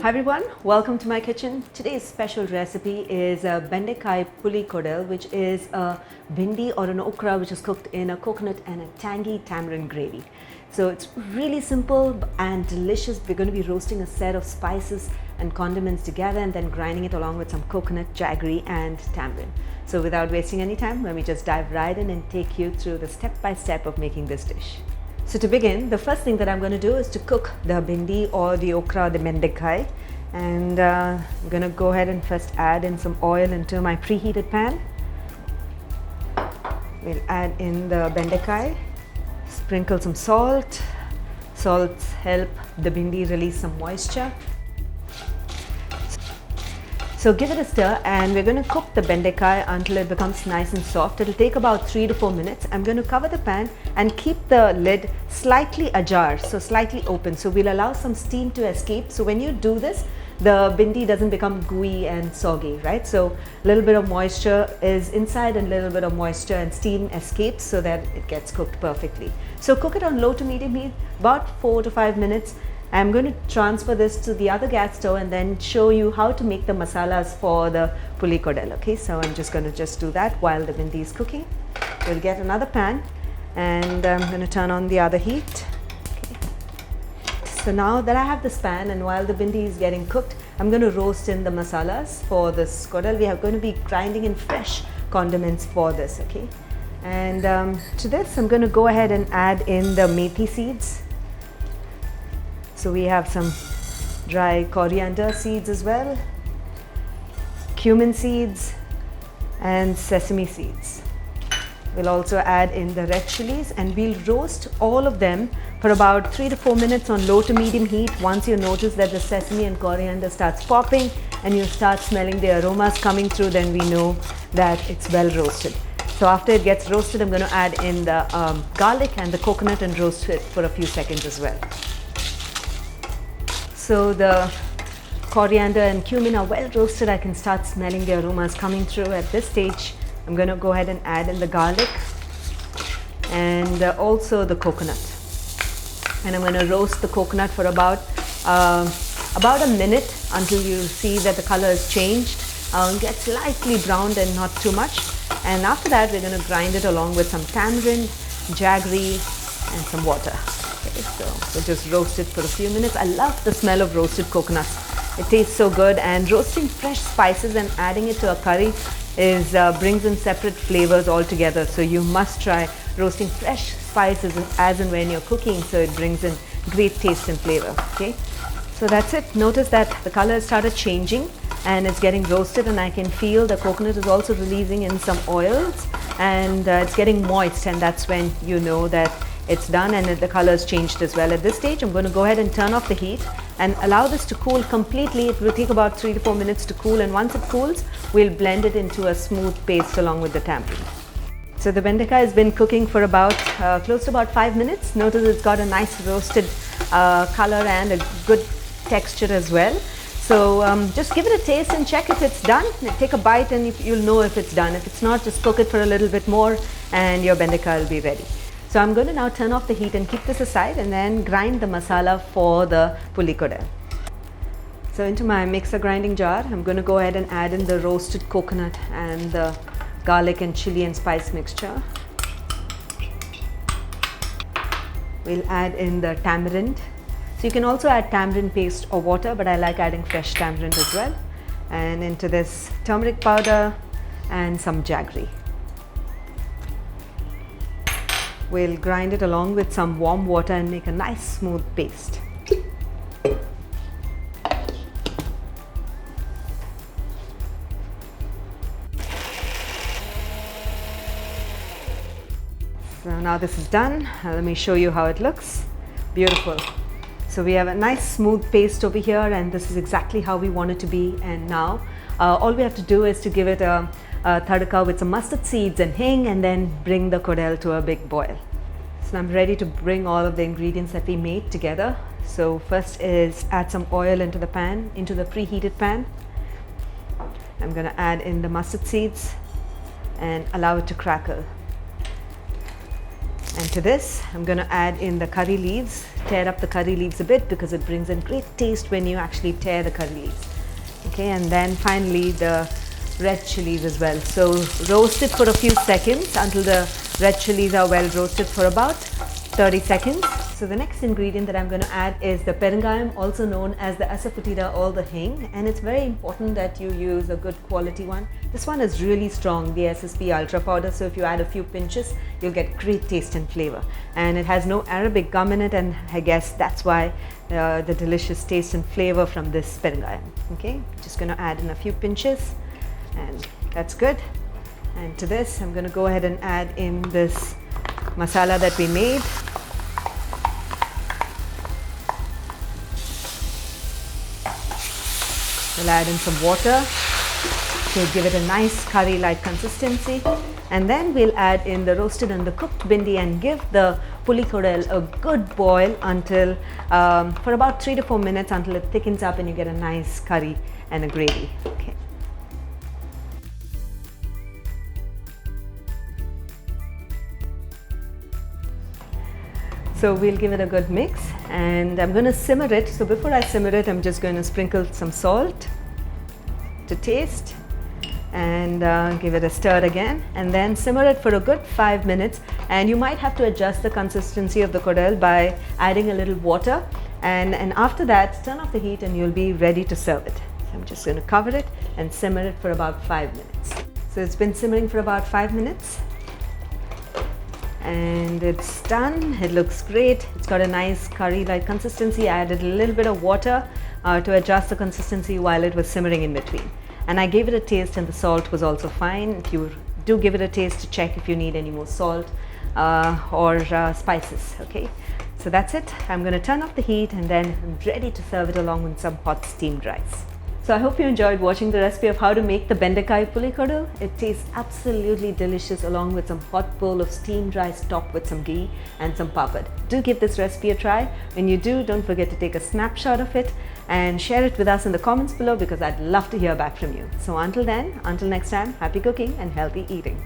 Hi everyone, welcome to my kitchen. Today's special recipe is a Bendekayi Puli Koddel, which is a bhindi or an okra which is cooked in a coconut and a tangy tamarind gravy. So it's really simple and delicious. We're going to be roasting a set of spices and condiments together and then grinding it along with some coconut, jaggery and tamarind. So without wasting any time, let me just dive right in and take you through the step-by-step of making this dish. So to begin, the first thing that I'm going to do is to cook the bhindi or the okra, the Bendekayi. And I'm going to go ahead and first add in some oil into my preheated pan. We'll add in the Bendekayi, sprinkle some salt. Salts help the bhindi release some moisture. So give it a stir and we're going to cook the Bendekayi until it becomes nice and soft. It'll take about 3 to 4 minutes. I'm going to cover the pan and keep the lid slightly ajar, so slightly open. So we'll allow some steam to escape. So when you do this, the bhindi doesn't become gooey and soggy, right? So a little bit of moisture is inside and a little bit of moisture and steam escapes so that it gets cooked perfectly. So cook it on low to medium heat, about 4 to 5 minutes. I'm going to transfer this to the other gas stove and then show you how to make the masalas for the Puli Koddel. Okay, so I'm just going to do that while the bhindi is cooking. We'll get another pan and I'm going to turn on the other heat. Okay. So now that I have this pan and while the bhindi is getting cooked, I'm going to roast in the masalas for this koddel. We are going to be grinding in fresh condiments for this. Okay, and to this I'm going to go ahead and add in the methi seeds. So we have some dry coriander seeds as well, cumin seeds and sesame seeds. We'll also add in the red chilies and we'll roast all of them for about 3 to 4 minutes on low to medium heat. Once you notice that the sesame and coriander starts popping and you start smelling the aromas coming through, then we know that it's well roasted. So after it gets roasted, I'm going to add in the garlic and the coconut and roast it for a few seconds as well. So the coriander and cumin are well roasted. I can start smelling the aromas coming through. At this stage, I'm going to go ahead and add in the garlic and also the coconut. And I'm going to roast the coconut for about a minute until you see that the color has changed. Get slightly browned and not too much. And after that, we're going to grind it along with some tamarind, jaggery and some water. Okay, so we'll just roast it for a few minutes. I love the smell of roasted coconuts. It tastes so good, and roasting fresh spices and adding it to a curry is brings in separate flavors altogether. So you must try roasting fresh spices as and when you're cooking, so it brings in great taste and flavor. Okay, so that's it. Notice that the color has started changing and it's getting roasted, and I can feel the coconut is also releasing in some oils and it's getting moist, and that's when you know that it's done and the color has changed as well. At this stage, I'm going to go ahead and turn off the heat and allow this to cool completely. It will take about 3 to 4 minutes to cool, and once it cools, we'll blend it into a smooth paste along with the tamarind. So the Bendekayi has been cooking for about close to about 5 minutes. Notice it's got a nice roasted color and a good texture as well. So just give it a taste and check if it's done. Take a bite and you'll know if it's done. If it's not, just cook it for a little bit more and your Bendekayi will be ready. So I'm going to now turn off the heat and keep this aside and then grind the masala for the Puli Koddel. So into my mixer grinding jar, I'm going to go ahead and add in the roasted coconut and the garlic and chili and spice mixture. We'll add in the tamarind. So you can also add tamarind paste or water, but I like adding fresh tamarind as well. And into this turmeric powder and some jaggery. We'll grind it along with some warm water and make a nice smooth paste. So now this is done. Let me show you how it looks. Beautiful. So we have a nice smooth paste over here, and this is exactly how we want it to be. And now all we have to do is to give it a tadka with some mustard seeds and hing, and then bring the koddel to a big boil. So I'm ready to bring all of the ingredients that we made together. So first is add some oil into the pan, into the preheated pan. I'm going to add in the mustard seeds and allow it to crackle. And to this, I'm going to add in the curry leaves. Tear up the curry leaves a bit because it brings in great taste when you actually tear the curry leaves. Okay, and then finally the red chilies as well. So roast it for a few seconds until the red chilies are well roasted for about 30 seconds. So the next ingredient that I'm going to add is the perengayam, also known as the asafoetida or the hing, and it's very important that you use a good quality one. This one is really strong, the SSP ultra powder, so if you add a few pinches you'll get great taste and flavor, and it has no Arabic gum in it, and I guess that's why the delicious taste and flavor from this perengayam. Okay, just going to add in a few pinches, and that's good. And to this I'm going to go ahead and add in this masala that we made. We'll add in some water to give it a nice curry-like consistency, and then we'll add in the roasted and the cooked bindi and give the puli koddel a good boil until for about 3 to 4 minutes until it thickens up and you get a nice curry and a gravy. Okay. So we'll give it a good mix, and I'm going to simmer it. So before I simmer it, I'm just going to sprinkle some salt to taste and give it a stir again, and then simmer it for a good 5 minutes. And you might have to adjust the consistency of the koddel by adding a little water, and after that turn off the heat and you'll be ready to serve it. So I'm just going to cover it and simmer it for about 5 minutes. So it's been simmering for about 5 minutes. And it's done. It looks great. It's got a nice curry-like consistency. I added a little bit of water to adjust the consistency while it was simmering in between. And I gave it a taste, and the salt was also fine. If you do give it a taste, to check if you need any more salt or spices. Okay, so that's it. I'm going to turn off the heat, and then I'm ready to serve it along with some hot steamed rice. So I hope you enjoyed watching the recipe of how to make the Bendekayi Puli Koddel. It tastes absolutely delicious along with some hot bowl of steamed rice topped with some ghee and some papad. Do give this recipe a try. When you do, don't forget to take a snapshot of it and share it with us in the comments below, because I'd love to hear back from you. So until then, until next time, happy cooking and healthy eating.